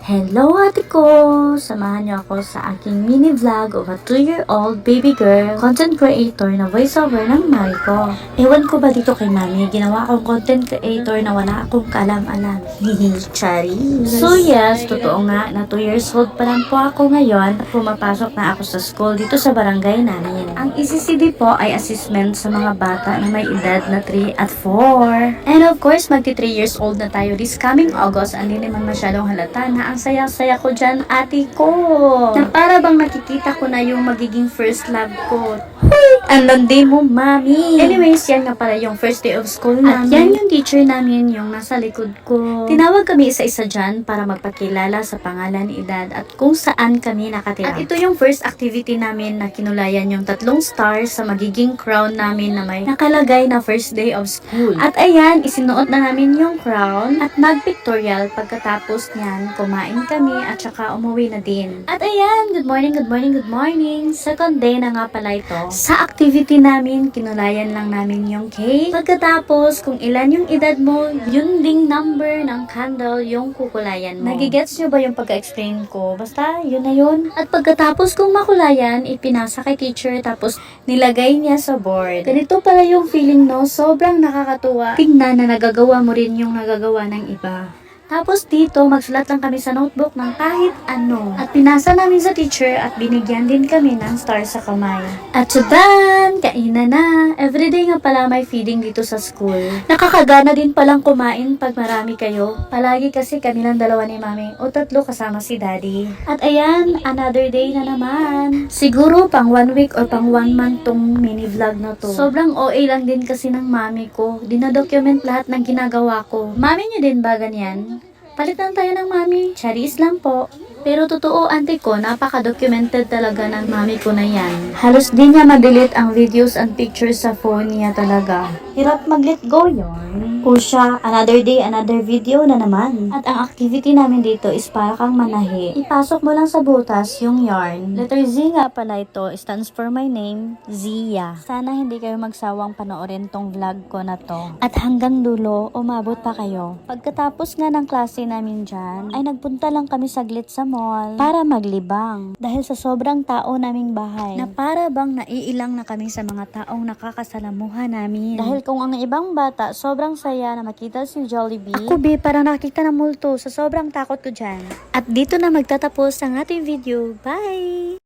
Hello ate ko! Samahan niyo ako sa aking mini vlog of a 2-year-old baby girl content creator na voiceover ng mami ko. Ewan ko ba dito kay mami, ginawa akong content creator na wala akong kaalam-alam. Hihi, chari! So yes, totoo nga na 2 years old pa lang po ako ngayon at pumapasok na ako sa school dito sa barangay namin. Ang ECCD po ay assessment sa mga bata na may edad na 3 at 4. And of course, magti 3 years old na tayo this coming August. Hindi naman masyadong halata na ang saya-saya ko dyan, ate ko. Na para bang nakikita ko na yung magiging first love ko. Ang landi mo, mami. Anyways, yan nga pala yung first day of school namin. At yan yung teacher namin, yung nasa likod ko. Tinawag kami isa-isa dyan para magpakilala sa pangalan, edad, at kung saan kami nakatira. At ito yung first activity namin na kinulayan yung 3 stars sa magiging crown namin na may nakalagay na first day of school. At ayan, isinuot na namin yung crown at mag-pictorial. Pagkatapos niyan, kumain kami at saka umuwi na din. At ayan, good morning, good morning, good morning. Second day na nga pala ito. Sa activity namin, kinulayan lang namin yung cake. Pagkatapos, kung ilan yung edad mo, yun ding number ng candle yung kukulayan mo. Nagigets nyo ba yung pagka-explain ko? Basta, yun na yun. At pagkatapos kong makulayan, ipinasa kay teacher tapos nilagay niya sa board. Ganito pala yung feeling, no? Sobrang nakakatuwa. Tingnan na nagagawa mo rin yung nagagawa ng iba. Tapos dito, magsulat lang kami sa notebook ng kahit ano. At pinasa namin sa teacher at binigyan din kami ng star sa kamay. At sudan, kainan na. Everyday nga pala may feeding dito sa school. Nakakagana din palang kumain pag marami kayo. Palagi kasi kami lang dalawa ni mami o 3 kasama si daddy. At ayan, another day na naman. Siguro pang 1 week or pang 1 month tong mini vlog na to. Sobrang OA lang din kasi ng mami ko. Dinadocument lahat ng ginagawa ko. Mami niyo din ba ganyan? Palitan tayo ng mami. Charis lang po. Pero totoo, ante ko, napaka-documented talaga ng mami ko na yan. Halos di niya ma-delete ang videos and pictures sa phone niya talaga. Hirap mag-let go yun. O siya, another day, another video na naman. At ang activity namin dito is para kang manahi. Ipasok mo lang sa butas yung yarn. Letter Z nga pala ito, stands for my name, Zia. Sana hindi kayo magsawang panoorin tong vlog ko na to. At hanggang dulo, umabot pa kayo. Pagkatapos nga ng klase namin dyan, ay nagpunta lang kami saglit sa mall para maglibang. Dahil sa sobrang tao naming bahay, na para bang naiilang na kami sa mga taong nakakasalamuha namin. Dahil kung ang ibang bata, sobrang saya na makita si Jollibee. Ako parang nakita ng multo sa sobrang takot ko dyan. At dito na magtatapos ang ating video. Bye!